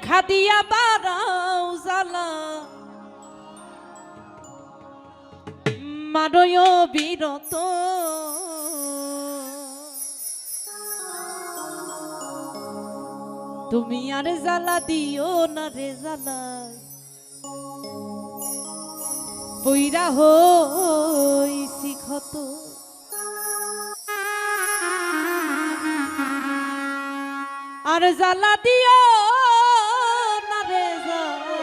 দেখা দিয়া বারাও জ্বালা মারয় বিরত তুমি আর জ্বালা দিও না রে জ্বালা পইরা হইছি ক্ষত আর জ্বালা দিও না রে জ্বালা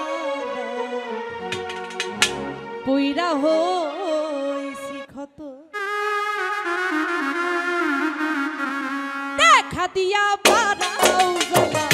পইরা হইছি ক্ষত দেখা দিয়া বারাও জ্বালা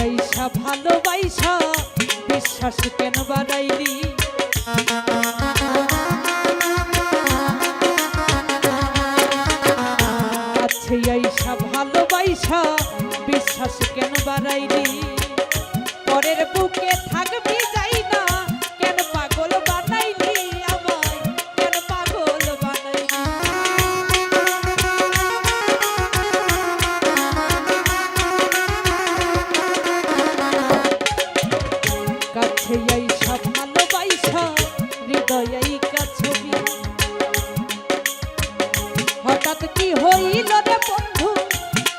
আইসা ভালোবাসা বিশ্বাস কেন বাড়াইলি কাছে আইসা ভালোবাসা বিশ্বাস কেন বাড়াইলি পরের বুকে থাকবি যাই না কেন পাগল বানাইলি আমায় কেন পাগল বানাইলি কাছে আইসা ভালোবাসা হৃদয় আইকা ছবি হঠাৎ কি হইল রে বন্ধু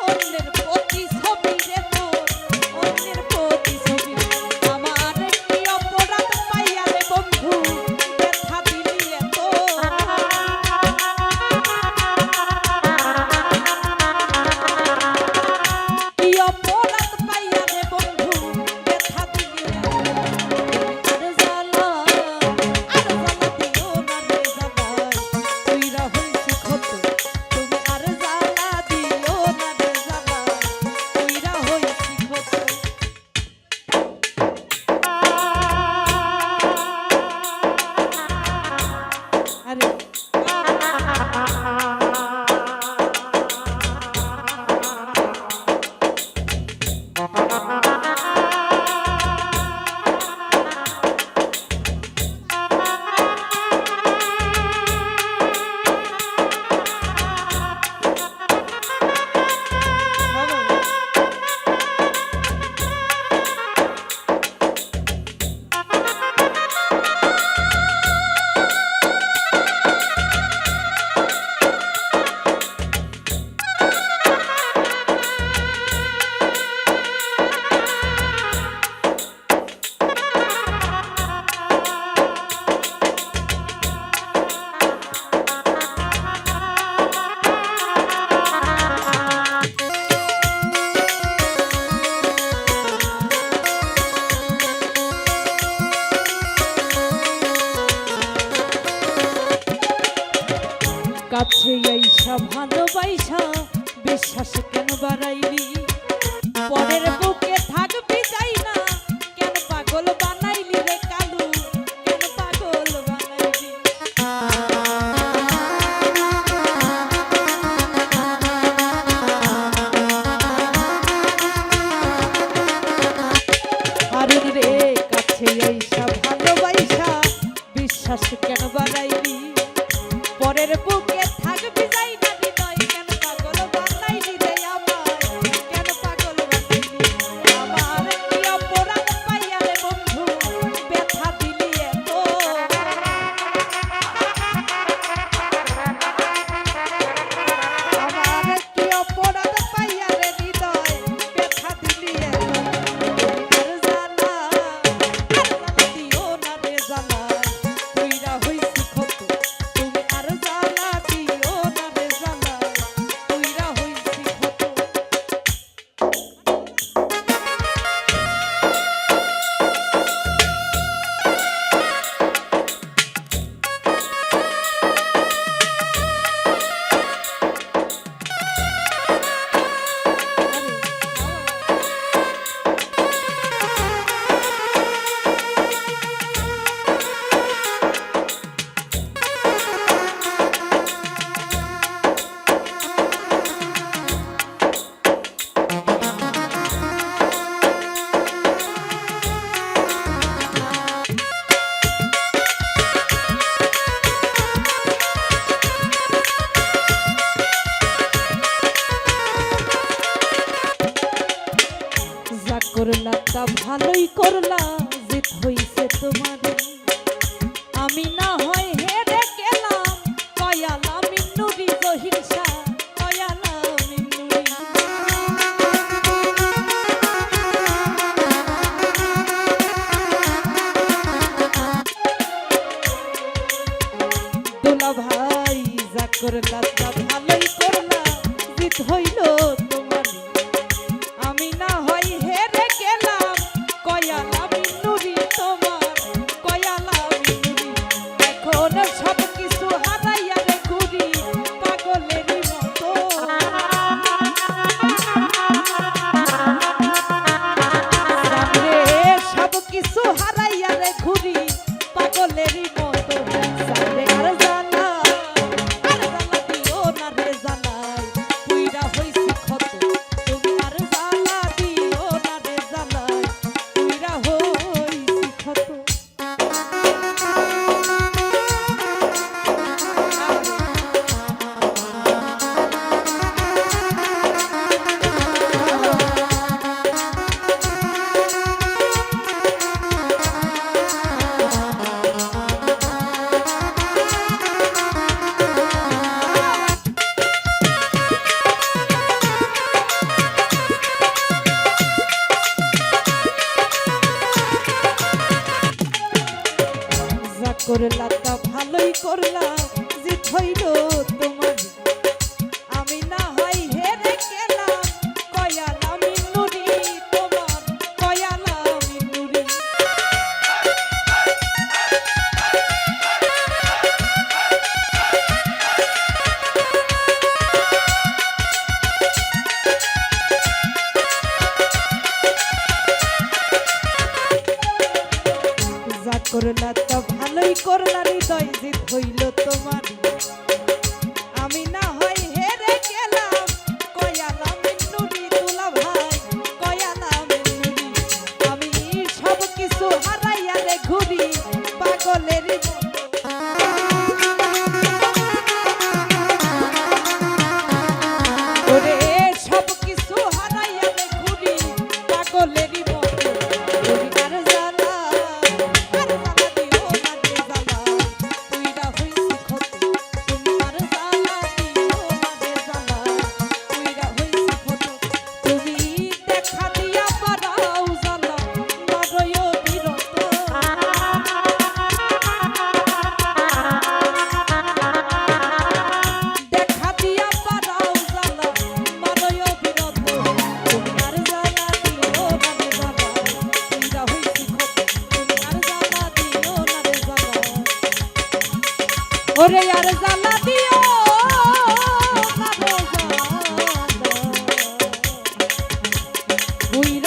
অন্যের প্রতি ছবি রে তোর অন্যের প্রতি ছবি আমার কি অপরাধ পাইয়া রে বন্ধু ব্যথা দিলি এত কি অপরাধ পাইয়া রে বন্ধু ব্যথা দিলি কাছে আইসা ভালোবাসা বিশ্বাস কেন বাড়াইলি পরের বুকে থাকবি যাই না কেন পাগল বানাইলি রে কালু কেন পাগল বানাইলি হারুন রে কাছে আইসা ভালোবাসা বিশ্বাস কেন বাড়াইলি পরের বুকে থাকবি যাই না হৃদয় কেন পাগল বানাইলি রে আমায় কেন পাগল বানাইলি করলা তা ভালোই করলা, জিত হইছে তোমার। আমি না হয় হেরে গেলাম, কয়ালা মিন্নুরি জহির শাহ, কয়ালা মিন্নুরি। দোলা ভাই যা করলা তা ভালোই করলা, জিত হইল তোমার। আমি না হয় হেরে গেলাম, কয়ালা মিন্নুরি তোমার, কয়ালা মিন্নুরি। এখন সব কিছু হারাইয়া রে ঘুরি পাগলেরই মতো। সামনে সব কিছু হারাইয়া রে ঘুরি পাগলেরই মতো। সামনে আর জ্বালা, আর জ্বালা দিও না রে জ্বালায়, পুইরা হইছি ক্ষত। তুমি আর জ্বালা দিও না রে জ্বালায়, পুইরা হইছি ক্ষত। যা করলা তা ভালোই করলা, জিত হইল তোমার। আমি না হয় হেরে গেলাম, কয়ালা মিন্নুরি তোমার, কয়ালা মিন্নুরি। যা করলা তা ভালোই করলা, হৃদয় জিত হইল তোমার। আমি না হয় হেরে গেলাম, কয়ালা মিন্নুরি দুলা ভাই, কয়ালা মিন্নুরি। আমি সব কিছু হারাইয়া রে ঘুরি পাগলেরই মতো। ওরে সব কিছু হারাইয়া রে ঘুরি পাগলেরই মতো। তুমি আর জ্বালা, আর জ্বালা দিও না রে জ্বালায়, পুইরা হইছি ক্ষত। তুমি আর জ্বালা দিও না রে জ্বালায়, পুইরা হইছি ক্ষত। তুমি দেখা দিয়া বাড়াও জ্বালা, বাড়ইও বিরত। দেখা দিয়া বাড়াও জ্বালা, বাড়ইও বিরত। তুমি আর জ্বালা দিও না রে জ্বালায়, পুইরা হইছি ক্ষত। তুমি আর জ্বালা দিও না রে জ্বালায়, ওরে আর জ্বালা দিও না রে জ্বালায়, পুইরা